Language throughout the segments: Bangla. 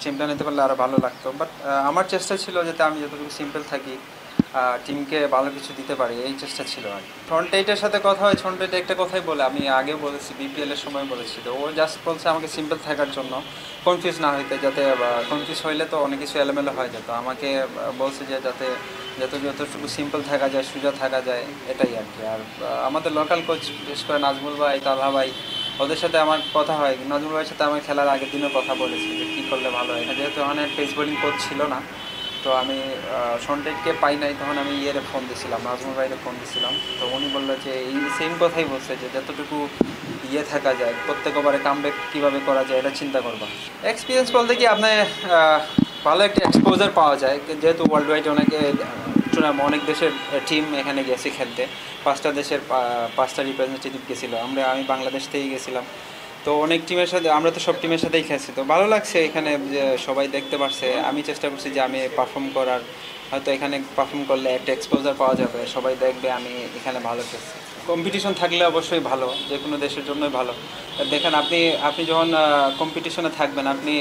টিমটা নিতে পারলে আরও ভালো লাগতো। বাট আমার চেষ্টা ছিল যাতে আমি যতটুকু সিম্পল থাকি, টিমকে ভালো কিছু দিতে পারি, এই চেষ্টা ছিল আর কি। ফ্রন্ট এইটের সাথে কথা হয়, ফ্রন্ট এইট একটা কথাই বলে, আমি আগেও বলেছি, বিপিএলের সময় বলেছি। তো ও জাস্ট বলছে আমাকে সিম্পল থাকার জন্য, কনফিউজ না হইতে, যাতে কনফিউজ হইলে তো অনেক কিছু এলোমেলো হয়ে যেত। আমাকে বলছে যে যাতে যতটুকু সিম্পল থাকা যায়, সোজা থাকা যায়, এটাই আর কি। আর আমাদের লোকাল কোচ, বিশেষ করে নাজমুল ভাই, তালহা ভাই, ওদের সাথে আমার কথা হয়। নাজমুল ভাইয়ের সাথে আমার খেলার আগের দিনও কথা বলেছি যে কী করলে ভালো হয়। যেহেতু অনেক পেস বোলিং কোচ ছিল না, তো আমি সন্টেককে পাই নাই, তখন আমি ফোন দিয়েছিলাম, নাজমুল ভাইয়ের ফোন দিয়েছিলাম। তো উনি বললো যে এই সেম কথাই বলছে যে যতটুকু থাকা যায়, প্রত্যেক ওভারে কামব্যাক কীভাবে করা যায়, এটা চিন্তা করবা। এক্সপিরিয়েন্স বলতে কি, আপনার ভালো একটা এক্সপোজার পাওয়া যায়, যেহেতু ওয়ার্ল্ড ওয়াইড অনেক দেশের টিম এখানে গেছে খেলতে। 5টা দেশের 5টা রিপ্রেজেন্টেটিভ গেছিলো। আমি বাংলাদেশ থেকেই গেছিলাম। তো অনেক টিমের সাথে, আমরা তো সব টিমের সাথেই খেলছি, তো ভালো লাগছে এখানে যে সবাই দেখতে পারছে। আমি চেষ্টা করছি যে আমি পারফর্ম করার, হয়তো এখানে পারফর্ম করলে একটা এক্সপোজার পাওয়া যাবে, সবাই দেখবে আমি এখানে ভালো খেলছি। কম্পিটিশন থাকলে অবশ্যই ভালো, যে কোনো দেশের জন্যই ভালো। দেখেন, আপনি যখন কম্পিটিশনে থাকবেন, আপনি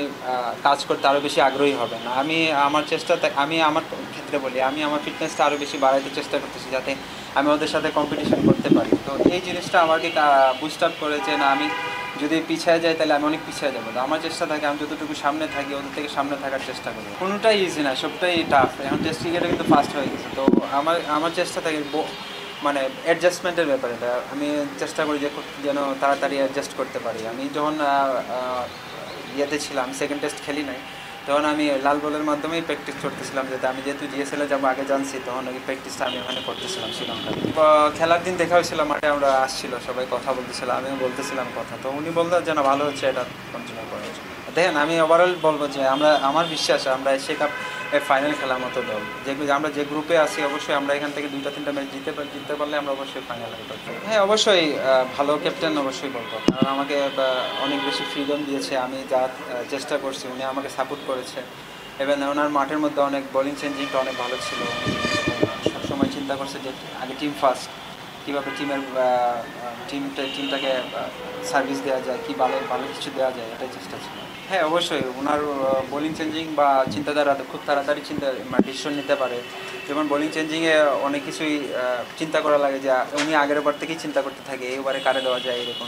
কাজ করতে আরও বেশি আগ্রহী হবেন। আমি আমার ক্ষেত্রে বলি, আমি আমার ফিটনেসটা আরও বেশি বাড়াইতে চেষ্টা করতেছি, যাতে আমি ওদের সাথে কম্পিটিশন করতে পারি। তো এই জিনিসটা আমাকে বুস্ট আপ করে যে না, আমি যদি পিছিয়ে যাই তাহলে আমি অনেক পিছিয়ে যাবো। তো আমার চেষ্টা থাকে আমি যতটুকু সামনে থাকি, ওদের থেকে সামনে থাকার চেষ্টা করি। কোনোটাই ইজি না, সবটাই টাফ। এখন টেস্ট ক্রিকেটে কিন্তু ফাস্ট হয়ে গেছে। তো আমার চেষ্টা থাকে মানে অ্যাডজাস্টমেন্টের ব্যাপারে। এটা আমি চেষ্টা করি যে যেন তাড়াতাড়ি অ্যাডজাস্ট করতে পারি। আমি যখন ছিলাম, সেকেন্ড টেস্ট খেলি নাই, তখন আমি লাল বলের মাধ্যমেই প্র্যাকটিস করতেছিলাম, যাতে আমি যেহেতু জিএসএলে যাবো আগে জানছি, তখন ওই প্র্যাকটিসটা আমি ওখানে করতেছিলাম শ্রীলঙ্কায়। খেলার দিন দেখা হয়েছিল, মাঠে আমরা আসছিল, সবাই কথা বলতেছিলাম, আমিও বলতেছিলাম কথা। তো উনি বললেন যে না, ভালো হচ্ছে, এটা কন্টিনিউ করার জন্য। দেখেন, আমি ওভারঅল বলবো যে আমার বিশ্বাস আমরা এশিয়া কাপ ফাইনাল খেলার মতো দল। আমরা যে গ্রুপে আছি, অবশ্যই আমরা এখান থেকে 2-3টা ম্যাচ জিততে পারলে আমরা অবশ্যই ফাইনালে উঠতে পারবো। হ্যাঁ, অবশ্যই ভালো ক্যাপ্টেন অবশ্যই বলবো, কারণ আমাকে অনেক বেশি ফ্রিডম দিয়েছে। আমি যা চেষ্টা করছি, উনি আমাকে সাপোর্ট করেছে। এবং ওনার মাঠের মধ্যে অনেক বোলিং চেঞ্জিংটা অনেক ভালো ছিল। সবসময় চিন্তা করছে যে আগে টিম ফার্স্ট, কীভাবে টিমটাকে সার্ভিস দেওয়া যায়, কী ভালো ভালো কিছু দেওয়া যায়, এটাই চেষ্টা ছিল। হ্যাঁ, অবশ্যই ওনার বোলিং চেঞ্জিং বা চিন্তাধারা খুব তাড়াতাড়ি ডিসিশন নিতে পারে। যেমন বোলিং চেঞ্জিংয়ে অনেক কিছুই চিন্তা করা লাগে, যে উনি আগের ওভার থেকেই চিন্তা করতে থাকে এই ওভারে কারে দেওয়া যায়, এরকম।